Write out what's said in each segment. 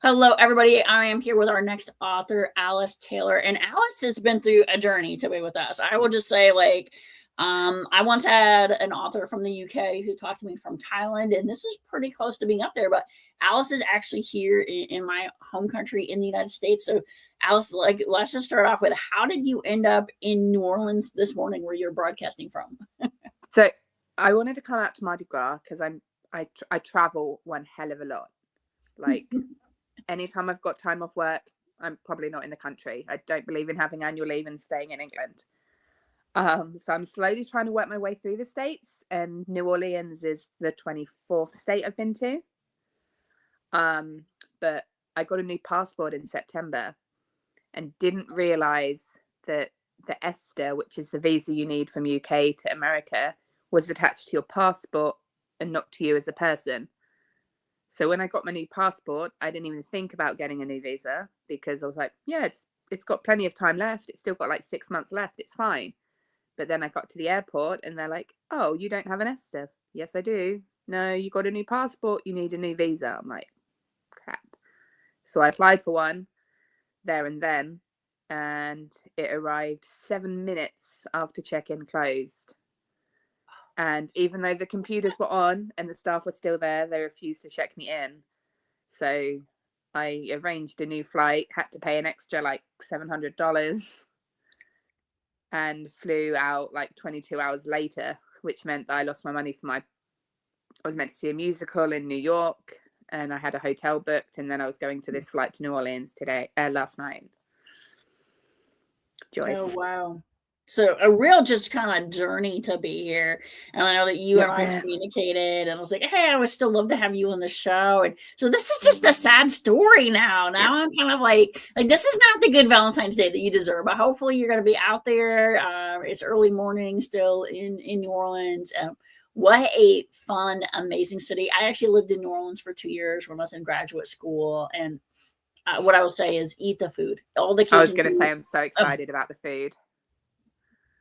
Hello, everybody. I am here with our next author, Alice Taylor. And Alice has been through a journey to be with us. I will just say, I once had an author from the UK who talked to me from Thailand, and this is pretty close to being up there. But Alice is actually here in my home country in the United States. So, Alice, let's just start off with how did you end up in New Orleans this morning where you're broadcasting from? So I wanted to come out to Mardi Gras because I travel one hell of a lot. Like anytime I've got time off work, I'm probably not in the country. I don't believe in having annual leave and staying in England. So I'm slowly trying to work my way through the states, and New Orleans is the 24th state I've been to. But I got a new passport in September and didn't realize that the ESTA, which is the visa you need from UK to America, was attached to your passport and not to you as a person. So when I got my new passport, I didn't even think about getting a new visa because I was like, yeah, it's got plenty of time left. It's still got like 6 months left. It's fine. But then I got to the airport and they're like, oh, you don't have an ESTA. Yes, I do. No, you got a new passport. You need a new visa. I'm like, crap. So I applied for one there and then, and it arrived 7 minutes after check-in closed. And even though the computers were on and the staff were still there, they refused to check me in. So I arranged a new flight, had to pay an extra like $700, and flew out like 22 hours later, which meant that I lost my money I was meant to see a musical in New York, and I had a hotel booked, and then I was going to this flight to New Orleans last night. Joyce. Oh, wow. So a real just kind of journey to be here. And I know that you and I communicated, and I was like, hey, I would still love to have you on the show. And so this is just a sad story now. Now I'm kind of like this is not the good Valentine's Day that you deserve. But hopefully you're going to be out there. It's early morning still in New Orleans. What a fun, amazing city. I actually lived in New Orleans for 2 years when I was in graduate school. And what I would say is eat the food. All the I was going to say, I'm so excited about the food.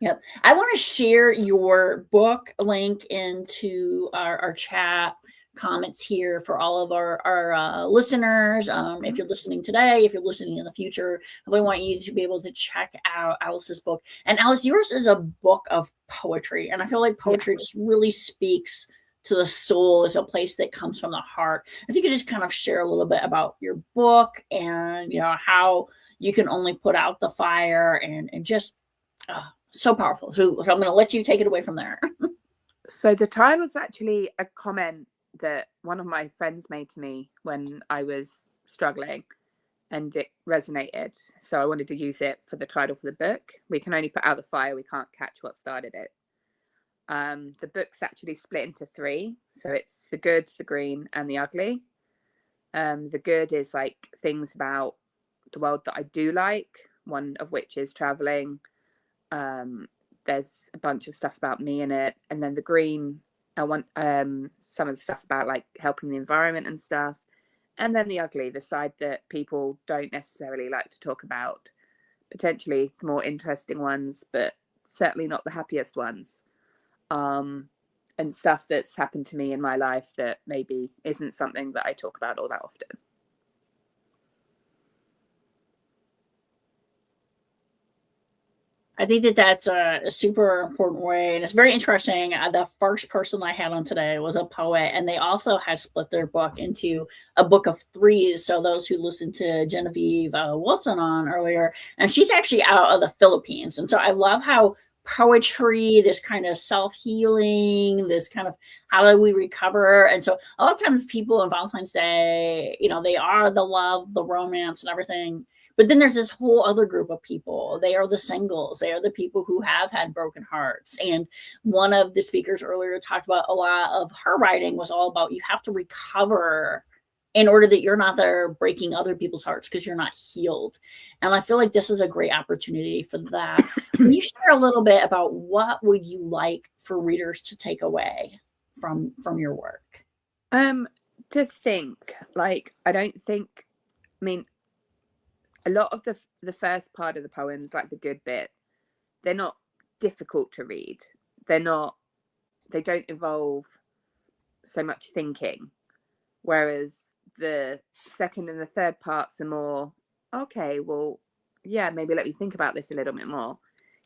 Yep. I want to share your book link into our chat comments here for all of our listeners. If you're listening today, if you're listening in the future, I really want you to be able to check out Alice's book. And Alice, yours is a book of poetry. And I feel like poetry just really speaks to the soul, is a place that comes from the heart. If you could just kind of share a little bit about your book and, how you can only put out the fire and just, so powerful. So I'm going to let you take it away from there. So the title was actually a comment that one of my friends made to me when I was struggling, and it resonated. So I wanted to use it for the title for the book. We can only put out the fire. We can't catch what started it. The book's actually split into 3. So it's the good, the green, and the ugly. The good is like things about the world that I do like, one of which is traveling. There's a bunch of stuff about me in it, and then the green, I want some of the stuff about like helping the environment and stuff, and then the ugly, the side that people don't necessarily like to talk about, potentially the more interesting ones, but certainly not the happiest ones, and stuff that's happened to me in my life that maybe isn't something that I talk about all that often. I think that that's a super important way, and it's very interesting. The first person I had on today was a poet, and they also had split their book into a book of 3. So those who listened to Genevieve Wilson on earlier, and she's actually out of the Philippines, and so I love how poetry, this kind of self-healing, this kind of how do we recover. And so a lot of times people on Valentine's Day, they are the love, the romance, and everything. But then there's this whole other group of people. They are the singles. They are the people who have had broken hearts. And one of the speakers earlier talked about a lot of her writing was all about you have to recover in order that you're not there breaking other people's hearts because you're not healed. And I feel like this is a great opportunity for that. Can you share a little bit about what would you like for readers to take away from your work? To think, like, I mean, a lot of the first part of the poems, like the good bit, they're not difficult to read. They don't involve so much thinking. Whereas the second and the third parts are more, okay, well, yeah, maybe let me think about this a little bit more.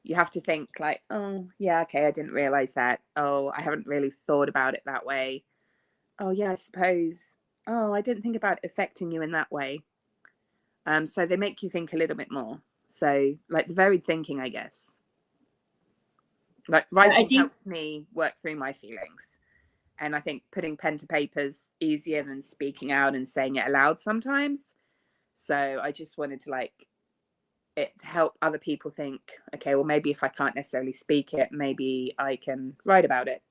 You have to think like, oh, yeah, okay, I didn't realize that. Oh, I haven't really thought about it that way. Oh, yeah, I suppose. Oh, I didn't think about it affecting you in that way. So they make you think a little bit more. So, like the varied thinking, I guess. Like writing helps me work through my feelings. And I think putting pen to paper is easier than speaking out and saying it aloud sometimes. So I just wanted to like it to help other people think, okay, well, maybe if I can't necessarily speak it, maybe I can write about it.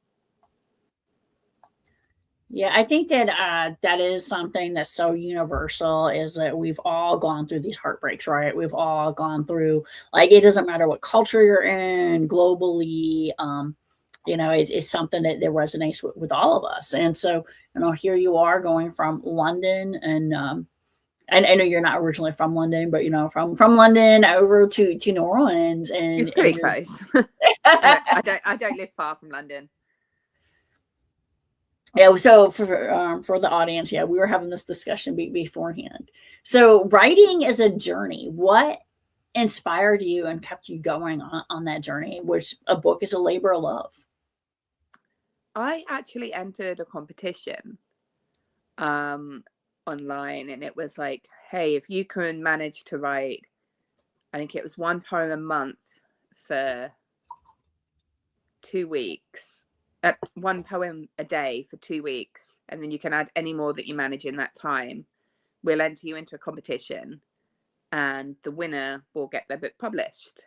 Yeah, I think that that is something that's so universal is that we've all gone through these heartbreaks, right? We've all gone through, like, it doesn't matter what culture you're in globally. It's something that resonates with all of us. And so, here you are going from London, and I know you're not originally from London, but from London over to New Orleans, and it's pretty close. I don't live far from London. Yeah, so for the audience, yeah, we were having this discussion beforehand. So writing is a journey. What inspired you and kept you going on that journey, which a book is a labor of love? I actually entered a competition online, and it was like, hey, if you can manage to write, I think it was one poem a month for 2 weeks, one poem a day for 2 weeks, and then you can add any more that you manage in that time, we'll enter you into a competition and the winner will get their book published.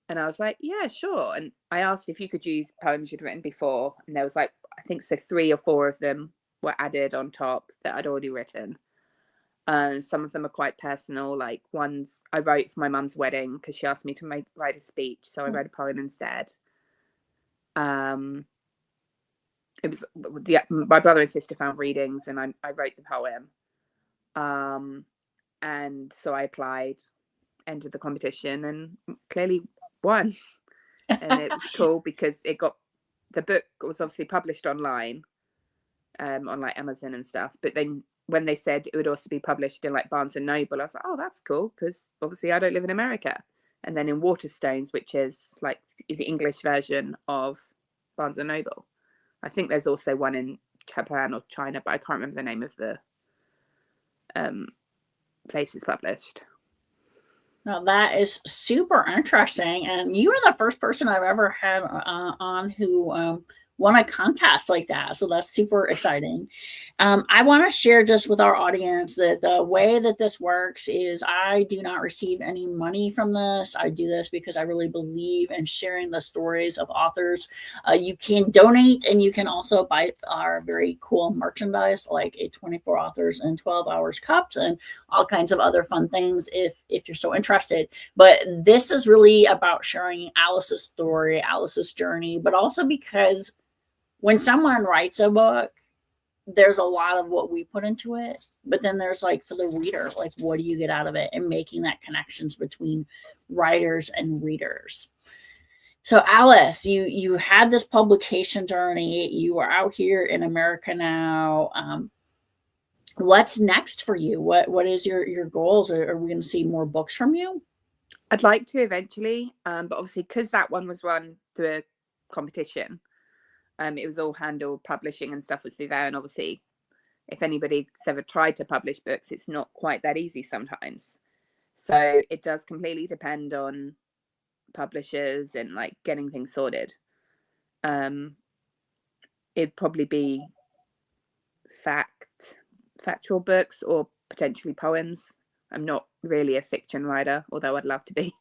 And I was like, yeah, sure. And I asked if you could use poems you'd written before, and there was like, I think so 3 or 4 of them were added on top that I'd already written. Some of them are quite personal, like ones I wrote for my mum's wedding because she asked me to write a speech, so I wrote a poem instead. It was my brother and sister found readings, and I wrote the poem. And so I applied, entered the competition, and clearly won. And it was cool because the book was obviously published online, on like Amazon and stuff. But then when they said it would also be published in like Barnes and Noble, I was like, oh, that's cool, because obviously I don't live in America. And then in Waterstones, which is like the English version of Barnes and Noble. I think there's also one in Japan or China, but I can't remember the name of the place it's published. Now that is super interesting, and you are the first person I've ever had on who won a contest like that. So that's super exciting. I want to share just with our audience that the way that this works is I do not receive any money from this. I do this because I really believe in sharing the stories of authors. You can donate, and you can also buy our very cool merchandise, like a 24 authors in 12 hours cups and all kinds of other fun things if you're so interested. But this is really about sharing Alice's story, Alice's journey, but also because when someone writes a book, there's a lot of what we put into it, but then there's like for the reader, like what do you get out of it, and making that connections between writers and readers. So Alice, you had this publication journey. You are out here in America now. What's next for you? What is your goals? Are we going to see more books from you? I'd like to eventually, but obviously because that one was run through a competition, it was all handled, publishing and stuff was through there. And obviously, if anybody's ever tried to publish books, it's not quite that easy sometimes. So it does completely depend on publishers and like getting things sorted. It'd probably be factual books or potentially poems. I'm not really a fiction writer, although I'd love to be.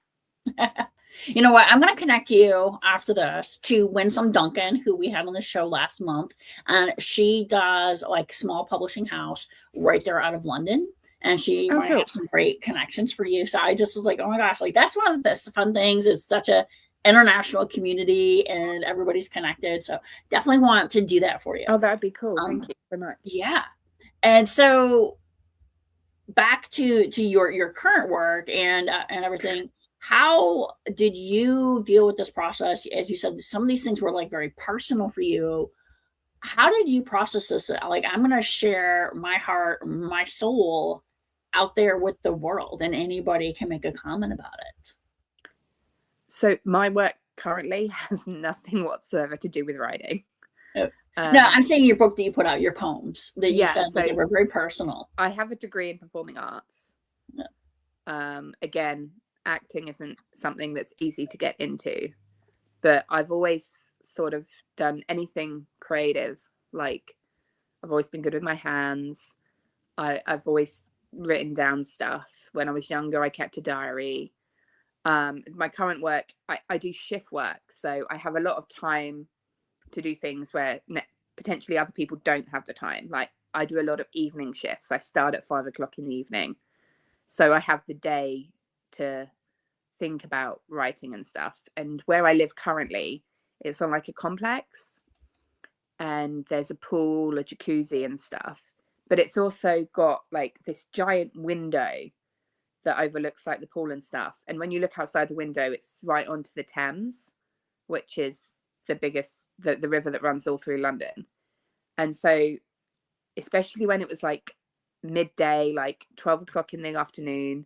You know what? I'm going to connect you after this to Winsome Duncan, who we had on the show last month. And she does like small publishing house right there out of London. And she might have some great connections for you. So I just was like, oh my gosh, like that's one of the fun things. It's such a international community and everybody's connected. So definitely want to do that for you. Oh, that'd be cool. Thank you so much. Yeah. And so back to your current work and everything. How did you deal with this process? As you said, some of these things were like very personal for you. how did you process this? Like, I'm going to share my heart, my soul out there with the world, and anybody can make a comment about it. So my work currently has nothing whatsoever to do with writing. No, I'm saying your book that you put out, your poems that you said that they were very personal. I have a degree in performing arts. Yeah. Again, acting isn't something that's easy to get into, but I've always sort of done anything creative. Like, I've always been good with my hands. I've always written down stuff. When I was younger, I kept a diary. My current work, I do shift work, so I have a lot of time to do things where potentially other people don't have the time. Like, I do a lot of evening shifts. I start at 5 o'clock in the evening, so I have the day to think about writing and stuff. And where I live currently, it's on like a complex, and there's a pool, a jacuzzi and stuff, but it's also got like this giant window that overlooks like the pool and stuff. And when you look outside the window, it's right onto the Thames, which is the biggest, the river that runs all through London. And so, especially when it was like midday, like 12 o'clock in the afternoon,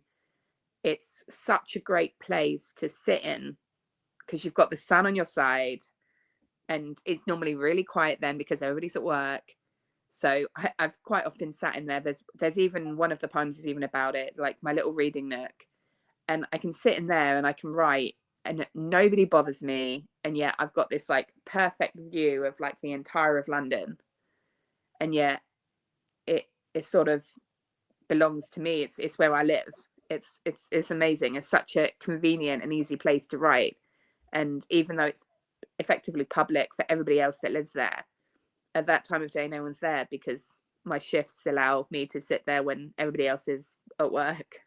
it's such a great place to sit in, because you've got the sun on your side, and it's normally really quiet then because everybody's at work. So I've quite often sat in there. There's even one of the poems is even about it, like my little reading nook, and I can sit in there and I can write, and nobody bothers me, and yet I've got this like perfect view of like the entire of London, and yet it sort of belongs to me. It's where I live. It's amazing. It's such a convenient and easy place to write, and even though it's effectively public for everybody else that lives there, at that time of day no one's there, because my shifts allow me to sit there when everybody else is at work.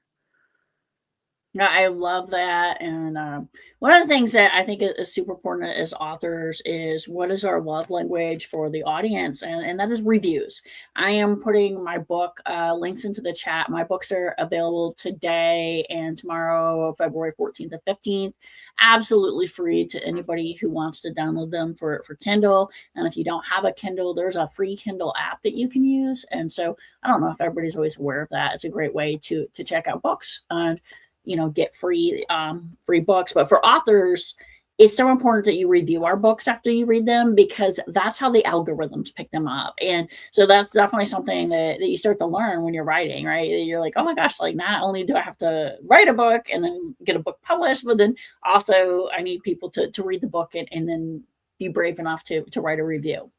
Yeah, I love that. And one of the things that I think is super important as authors is, what is our love language for the audience? And that is reviews. I am putting my book links into the chat. My books are available today and tomorrow, February 14th and 15th, absolutely free to anybody who wants to download them for Kindle. And if you don't have a Kindle, there's a free Kindle app that you can use. And so I don't know if everybody's always aware of that. It's a great way to check out books and get free books. But for authors, it's so important that you review our books after you read them, because that's how the algorithms pick them up. And so that's definitely something that you start to learn when you're writing, right? You're like, oh my gosh, like, not only do I have to write a book and then get a book published, but then also I need people to read the book and then be brave enough to write a review.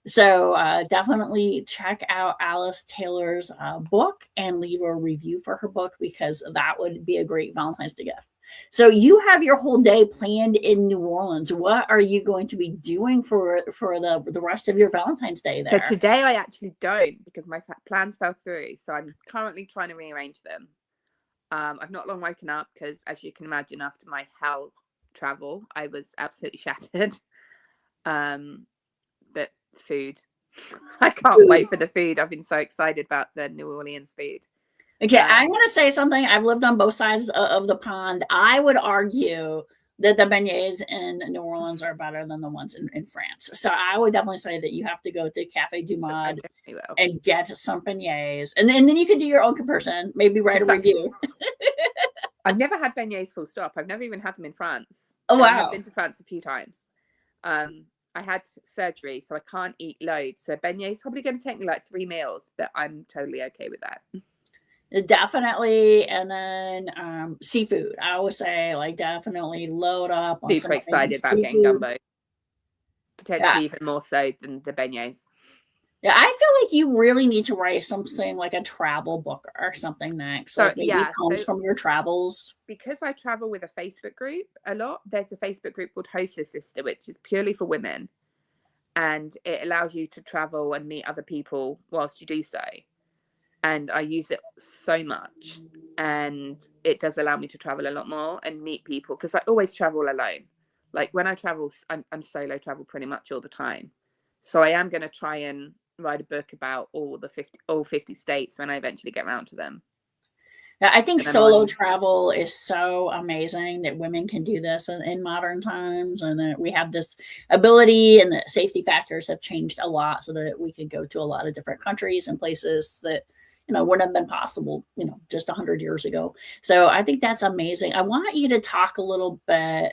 So definitely check out Alice Taylor's book and leave a review for her book, because that would be a great Valentine's Day gift. So you have your whole day planned in New Orleans. What are you going to be doing for the rest of your Valentine's Day there? So today I actually don't, because my plans fell through. So I'm currently trying to rearrange them. I've not long woken up because, as you can imagine, after my hell travel, I was absolutely shattered. But food, I can't wait for the food. I've been so excited about the New Orleans food. Okay, I'm going to say something. I've lived on both sides of the pond. I would argue that the beignets in New Orleans are better than the ones in France. So I would definitely say that you have to go to Cafe du Monde and get some beignets. And then you can do your own comparison, maybe write a review. I've never had beignets full stop. I've never even had them in France. Oh, wow. I've been to France a few times. I had surgery, so I can't eat loads. So beignets probably going to take me like 3 meals, but I'm totally okay with that. Definitely. And then seafood. I always say, like, definitely load up on Super excited about getting gumbo. Potentially even more so than the beignets. Yeah, I feel like you really need to write something like a travel book or something next. So comes from your travels. Because I travel with a Facebook group a lot, there's a Facebook group called Hostess Sister, which is purely for women. And it allows you to travel and meet other people whilst you do so. And I use it so much. And it does allow me to travel a lot more and meet people, because I always travel alone. Like, when I travel, I'm solo travel pretty much all the time. So I am going to try and write a book about all 50 states when I eventually get around to them. Yeah, I think And I'm solo on. travel is so amazing that women can do this in modern times, and that we have this ability, and the safety factors have changed a lot so that we could go to a lot of different countries and places that wouldn't have been possible just 100 years ago. So I think that's amazing. I want you to talk a little bit.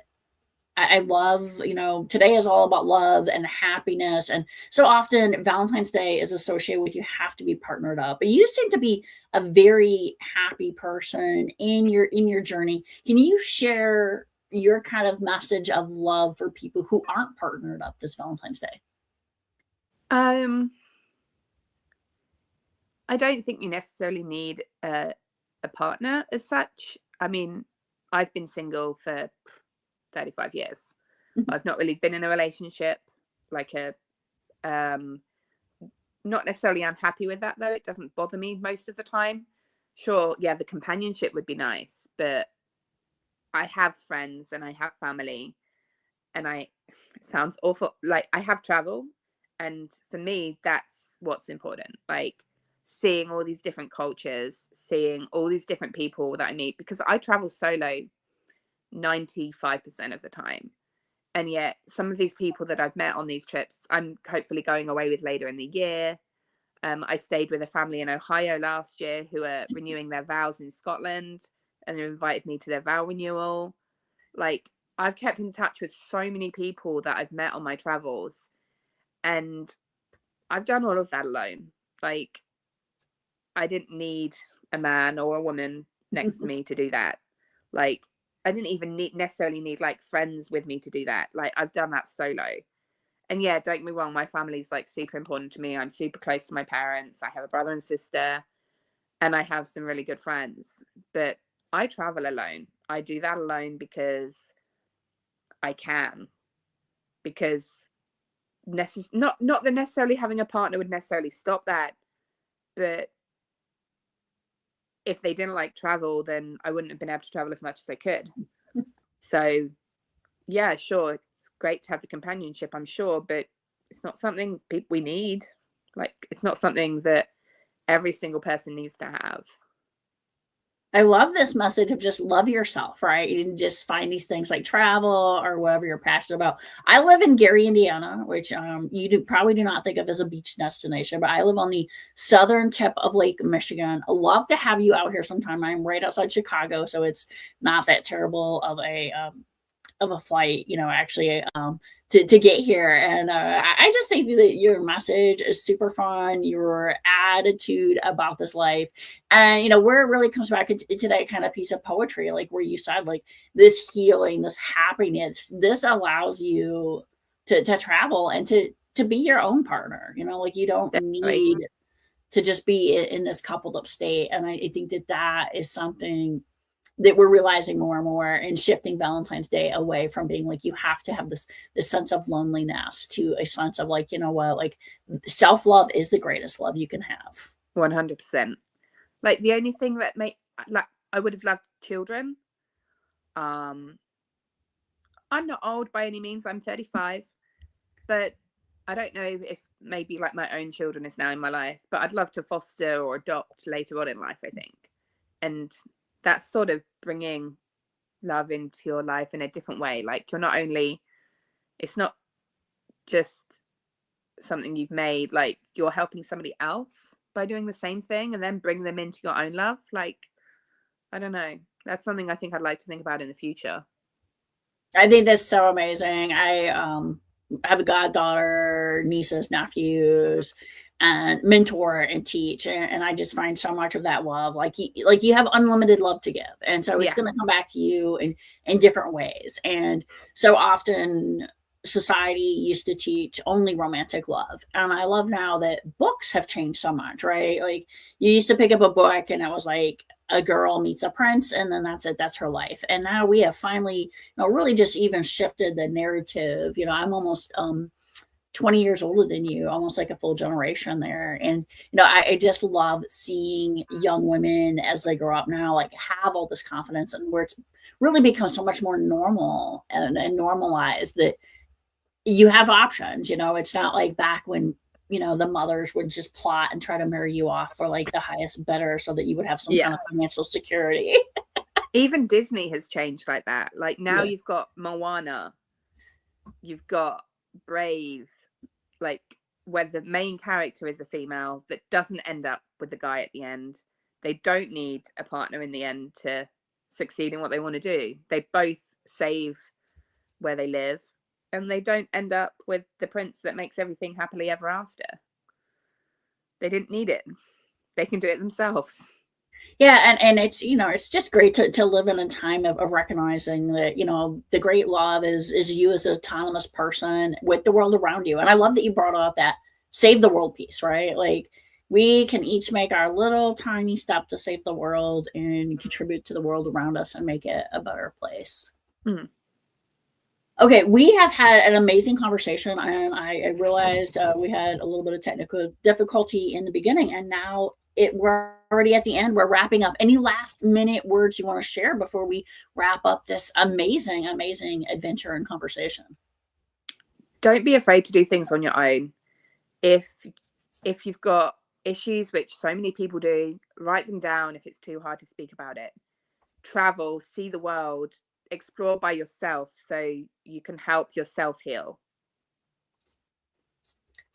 I love, today is all about love and happiness. And so often Valentine's Day is associated with you have to be partnered up. But you seem to be a very happy person in your journey. Can you share your kind of message of love for people who aren't partnered up this Valentine's Day? I don't think you necessarily need a partner as such. I mean, I've been single for 35 years. I've not really been in a relationship, like not necessarily unhappy with that though. It doesn't bother me most of the time. Sure, yeah, the companionship would be nice, but I have friends and I have family, and it sounds awful, like I have travel, and for me that's what's important. Like seeing all these different cultures, seeing all these different people that I meet, because I travel solo 95% of the time. And yet some of these people that I've met on these trips, I'm hopefully going away with later in the year. I stayed with a family in Ohio last year who are renewing their vows in Scotland, and they invited me to their vow renewal. Like, I've kept in touch with so many people that I've met on my travels, and I've done all of that alone. Like, I didn't need a man or a woman next to me to do that. Like, I didn't even necessarily need like friends with me to do that. Like, I've done that solo. And yeah, don't get me wrong, my family's like super important to me. I'm super close to my parents. I have a brother and sister, and I have some really good friends. But I travel alone. I do that alone because I can. Because not that necessarily having a partner would necessarily stop that, but if they didn't like travel, then I wouldn't have been able to travel as much as I could. So yeah, sure, it's great to have the companionship, I'm sure, but it's not something we need. Like, it's not something that every single person needs to have. I love this message of just love yourself, right? You didn't just find these things like travel or whatever you're passionate about. I live in Gary, Indiana, which probably do not think of as a beach destination, but I live on the southern tip of Lake Michigan. I love to have you out here sometime. I'm right outside Chicago, so it's not that terrible of a flight, actually, to get here. And I just think that your message is super fun, your attitude about this life, and where it really comes back into that kind of piece of poetry, like where you said, like this healing, this happiness, this allows you to travel and to be your own partner. Like you don't Definitely. need to just be in this coupled up state. And I think that is something that we're realizing more and more, and shifting Valentine's Day away from being like you have to have this sense of loneliness to a sense of like, what, like self-love is the greatest love you can have. 100%. Like, the only thing that like, I would have loved children. I'm not old by any means. I'm 35, but I don't know if maybe like my own children is now in my life, but I'd love to foster or adopt later on in life, I think. And that's sort of bringing love into your life in a different way. Like, it's not just something you've made, like you're helping somebody else by doing the same thing and then bring them into your own love. Like, I don't know. That's something I think I'd like to think about in the future. I think that's so amazing. I have a goddaughter, nieces, nephews, and mentor and teach, and I just find so much of that love. Like you have unlimited love to give, and so it's Yeah, going to come back to you in different ways. And so often society used to teach only romantic love, and I love now that books have changed so much, right? Like you used to pick up a book and it was like a girl meets a prince and then that's it, that's her life. And now we have finally really just even shifted the narrative. I'm almost 20 years older than you, almost like a full generation there. And I just love seeing young women as they grow up now, like have all this confidence, and where it's really become so much more normal and normalized that you have options. It's not like back when the mothers would just plot and try to marry you off for like the highest bidder so that you would have some kind of financial security. Even Disney has changed like that. Like now Yeah. you've got Moana, you've got Brave, like where the main character is a female that doesn't end up with the guy at the end. They don't need a partner in the end to succeed in what they want to do. They both save where they live, and they don't end up with the prince that makes everything happily ever after. They didn't need it. They can do it themselves. Yeah, and it's it's just great to live in a time of recognizing that the great love is you as an autonomous person with the world around you. And I love that you brought up that save the world piece, right? Like we can each make our little tiny step to save the world and contribute to the world around us and make it a better place. Okay, we have had an amazing conversation, and I realized we had a little bit of technical difficulty in the beginning, and now we're already at the end. We're wrapping up. Any last minute words you want to share before we wrap up this amazing, amazing adventure and conversation? Don't be afraid to do things on your own. If you've got issues, which so many people do, write them down if it's too hard to speak about it. Travel, see the world, explore by yourself so you can help yourself heal.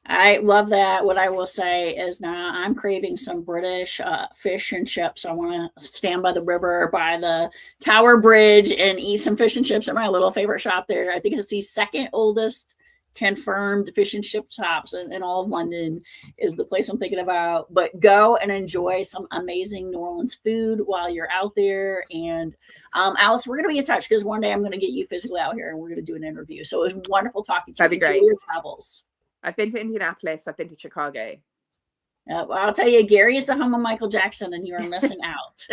I love that. What I will say is now I'm craving some British fish and chips. I want to stand by the river, by the Tower Bridge, and eat some fish and chips at my little favorite shop there. I think it's the second oldest confirmed fish and chip shops in all of London is the place I'm thinking about. But go and enjoy some amazing New Orleans food while you're out there. And Alice, we're going to be in touch because one day I'm going to get you physically out here and we're going to do an interview. So it was wonderful talking to you. That'd be great. Enjoy your travels. I've been to Indianapolis. I've been to Chicago. Well, I'll tell you, Gary is the home of Michael Jackson, and you are missing out.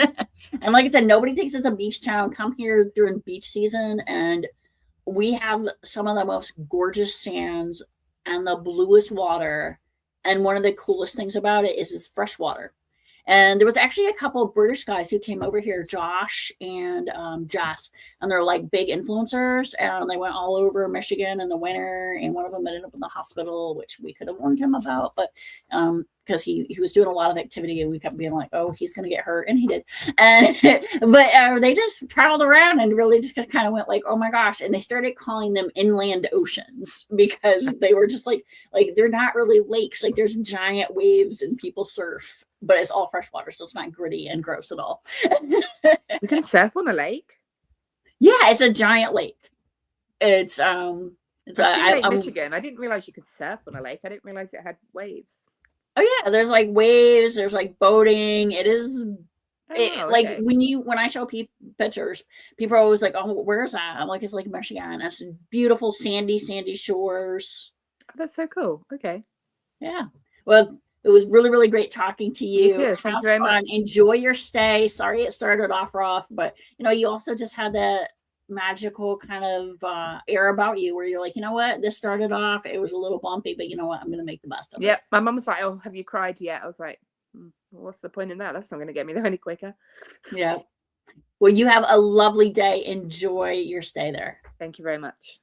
And like I said, nobody thinks it's a beach town. Come here during beach season, and we have some of the most gorgeous sands and the bluest water. And one of the coolest things about it is it's fresh water. And there was actually a couple of British guys who came over here, Josh and Jess, and they're like big influencers. And they went all over Michigan in the winter. And one of them ended up in the hospital, which we could have warned him about, but because he was doing a lot of activity, and we kept being like, "Oh, he's going to get hurt," and he did. And but they just traveled around and really just kind of went like, "Oh my gosh!" And they started calling them inland oceans because they were just like they're not really lakes. Like there's giant waves and people surf. But it's all fresh water, so it's not gritty and gross at all. You can surf on a lake? Yeah, it's a giant lake. It's Lake Michigan. I didn't realize you could surf on a lake. I didn't realize it had waves. Oh yeah, there's like waves. There's like boating. It is like when I show people pictures, people are always like, "Oh, where's that?" I'm like, "It's Lake Michigan. It's beautiful, sandy shores." That's so cool. Okay. Yeah. Well. It was really, really great talking to you. You too. Thank you very much. Enjoy your stay. Sorry it started off rough, but you also just had that magical kind of air about you where you're like, you know what? This started off, it was a little bumpy, but you know what? I'm going to make the best of it. Yeah. My mum was like, "Oh, have you cried yet?" I was like, what's the point in that? That's not going to get me there any quicker. Yeah. Well, you have a lovely day. Enjoy your stay there. Thank you very much.